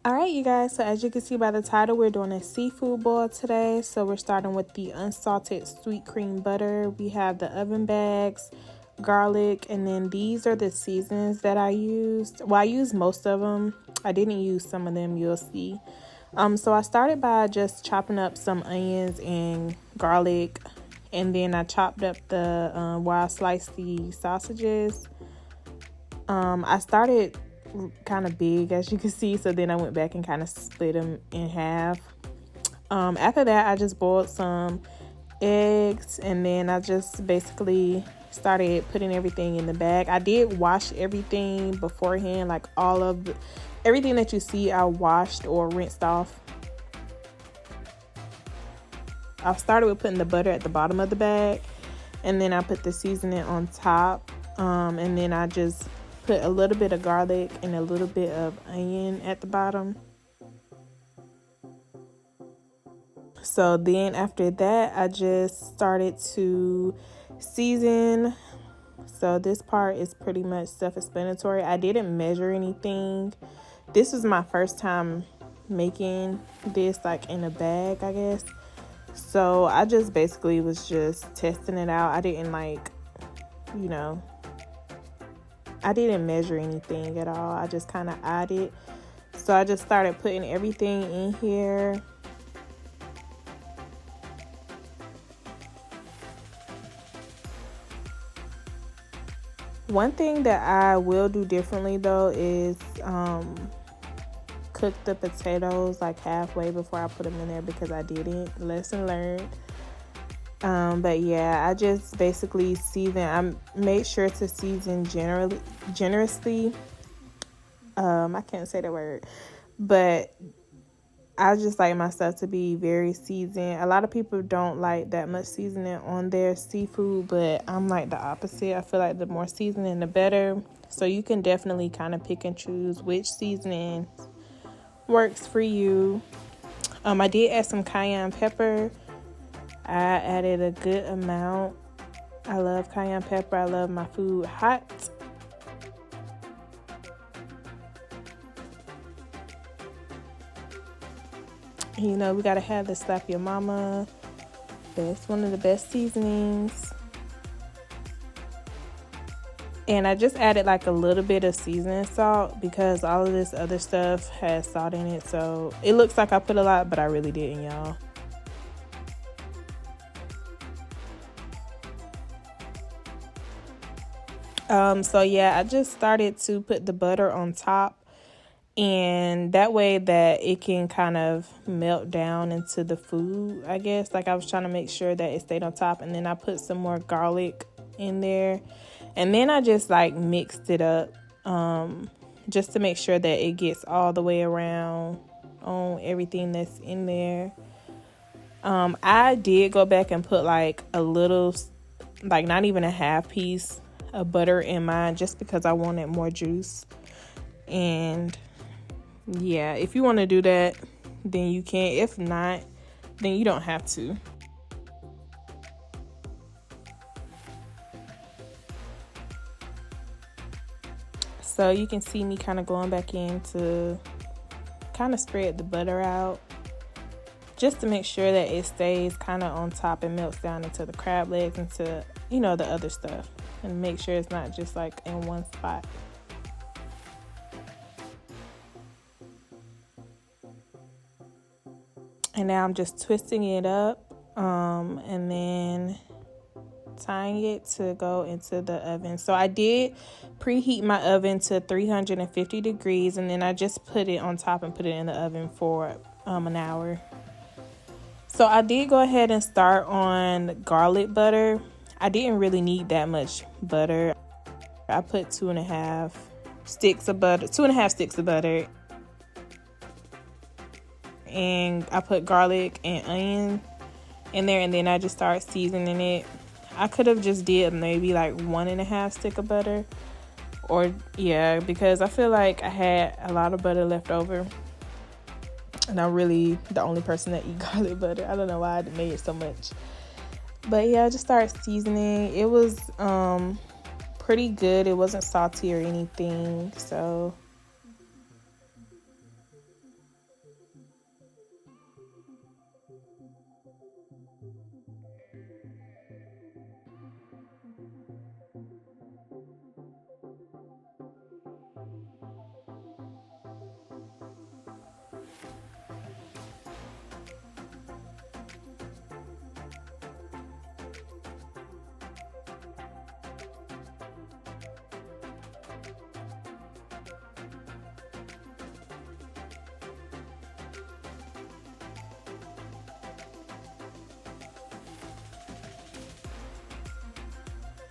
All right, you guys, so as you can see by the title, we're doing a seafood boil today. So we're starting with the unsalted sweet cream butter. We have the oven bags, garlic, and then these are the seasonings that I used. Well, I used most of them. I didn't use some of them, you'll see. So I started by just chopping up some onions and garlic, and then I chopped up the where I sliced the sausages. I started kind of big, as you can see, so then I went back and kind of split them in half. After that, I just boiled some eggs, and then I just basically started putting everything in the bag. I did wash everything beforehand, like everything that you see I washed or rinsed off. I started with putting the butter at the bottom of the bag, and then I put the seasoning on top, and then I just put a little bit of garlic and a little bit of onion at the bottom. So then after that, I just started to season. So this part is pretty much self-explanatory. I didn't measure anything. This was my first time making this like in a bag, I guess. So I just basically was just testing it out. I didn't I didn't measure anything at all. I just kind of eyed it. So I just started putting everything in here. One thing that I will do differently though is cook the potatoes like halfway before I put them in there, because I didn't. Lesson learned. But yeah, I just basically season. I made sure to season generously. I can't say the word, but I just like my stuff to be very seasoned. A lot of people don't like that much seasoning on their seafood, but I'm like the opposite. I feel like the more seasoning, the better. So you can definitely kind of pick and choose which seasoning works for you. I did add some cayenne pepper. I added a good amount. I love cayenne pepper. I love my food hot. You know, we gotta have the Slap Your Mama. That's one of the best seasonings. And I just added like a little bit of seasoning salt because all of this other stuff has salt in it. So it looks like I put a lot, but I really didn't, y'all. So yeah, I just started to put the butter on top, and that way that it can kind of melt down into the food, I guess. Like I was trying to make sure that it stayed on top, and then I put some more garlic in there, and then I just like mixed it up just to make sure that it gets all the way around on everything that's in there. I did go back and put like a little, like not even a half piece of butter in mine, just because I wanted more juice. And yeah, if you want to do that, then you can. If not, then you don't have to. So you can see me kind of going back in to kind of spread the butter out, just to make sure that it stays kind of on top and melts down into the crab legs, into, you know, the other stuff, and make sure it's not just like in one spot. And now I'm just twisting it up and then tying it to go into the oven. So I did preheat my oven to 350 degrees, and then I just put it on top and put it in the oven for an hour. So I did go ahead and start on garlic butter. I didn't really need that much butter. I put 2.5 sticks of butter. And I put garlic and onion in there, and then I just started seasoning it. I could have just did maybe like 1.5 stick of butter, or yeah, because I feel like I had a lot of butter left over, and I'm really the only person that eat garlic butter. I don't know why I made it so much, but yeah, I just started seasoning. It was pretty good. It wasn't salty or anything, so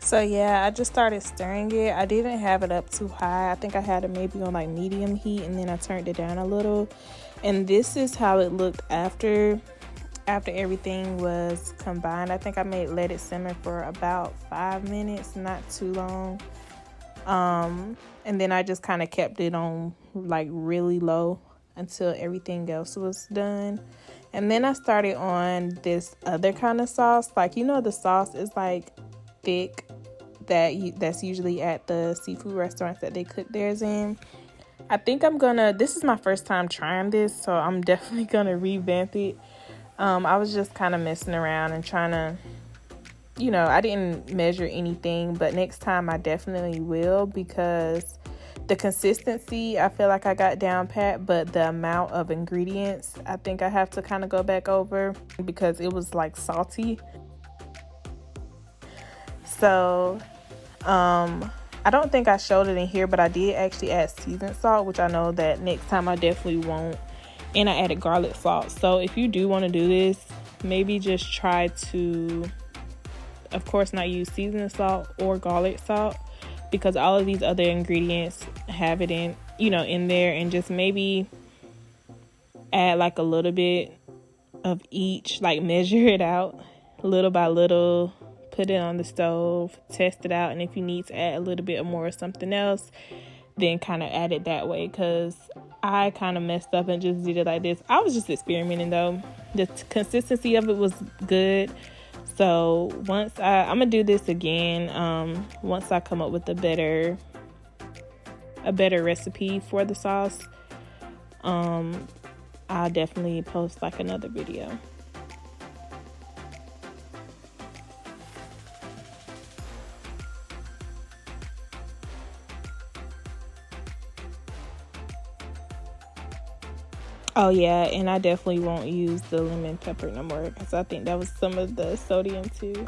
So yeah, I just started stirring it. I didn't have it up too high. I think I had it maybe on like medium heat, and then I turned it down a little. And this is how it looked after everything was combined. I think I let it simmer for about 5 minutes, not too long. And then I just kind of kept it on like really low until everything else was done. And then I started on this other kind of sauce. Like, you know, the sauce is like thick that's usually at the seafood restaurants that they cook theirs in. I think this is my first time trying this, so I'm definitely gonna revamp it. I was just kind of messing around and trying to, you know, I didn't measure anything, but next time I definitely will, because the consistency I feel like I got down pat, but the amount of ingredients I think I have to kind of go back over because it was like salty. So I don't think I showed it in here, but I did actually add seasoned salt, which I know that next time I definitely won't. And I added garlic salt. So if you do want to do this, maybe just try to, of course, not use seasoned salt or garlic salt, because all of these other ingredients have it in there, and just maybe add like a little bit of each, like measure it out little by little. Put it on the stove, test it out, and if you need to add a little bit more or something else, then kind of add it that way, because I kind of messed up and just did it like this. I was just experimenting though. The consistency of it was good. So I'm gonna do this again once I come up with a better recipe for the sauce. I'll definitely post like another video. Oh yeah, and I definitely won't use the lemon pepper no more, because I think that was some of the sodium too.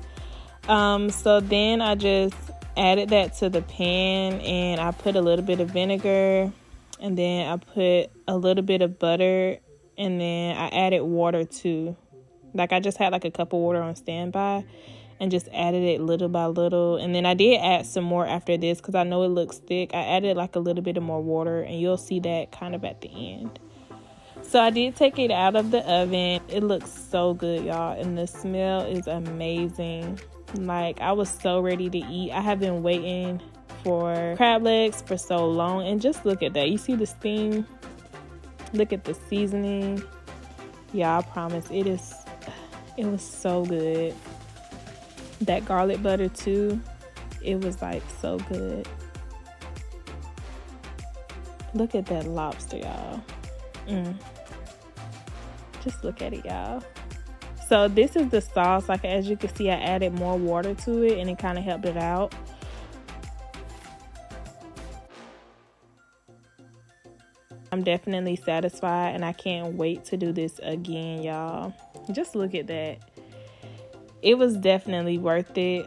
So then I just added that to the pan, and I put a little bit of vinegar, and then I put a little bit of butter, and then I added water too. Like, I just had like a cup of water on standby and just added it little by little. And then I did add some more after this because I know it looks thick. I added like a little bit of more water, and you'll see that kind of at the end. So I did take it out of the oven. It looks so good, y'all, and the smell is amazing. Like, I was so ready to eat. I have been waiting for crab legs for so long, and just look at that. You see the steam? Look at the seasoning. Yeah, I promise it was so good. That garlic butter too, it was like so good. Look at that lobster, y'all. Just look at it, y'all. So this is the sauce. Like, as you can see, I added more water to it, and it kind of helped it out. I'm definitely satisfied, and I can't wait to do this again, y'all. Just look at that. It was definitely worth it.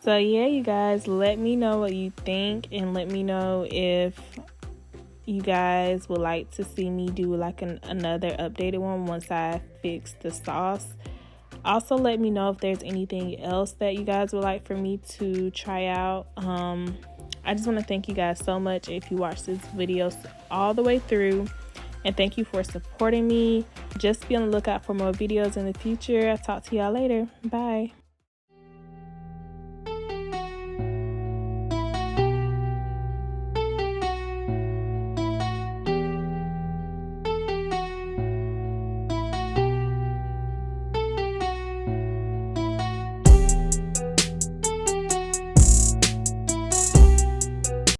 So yeah, you guys, let me know what you think, and let me know if you guys would like to see me do like another updated one once I fix the sauce. Also, let me know if there's anything else that you guys would like for me to try out. I just want to thank you guys so much if you watched this video all the way through, and thank you for supporting me. Just be on the lookout for more videos in the future. I'll talk to y'all later. Bye.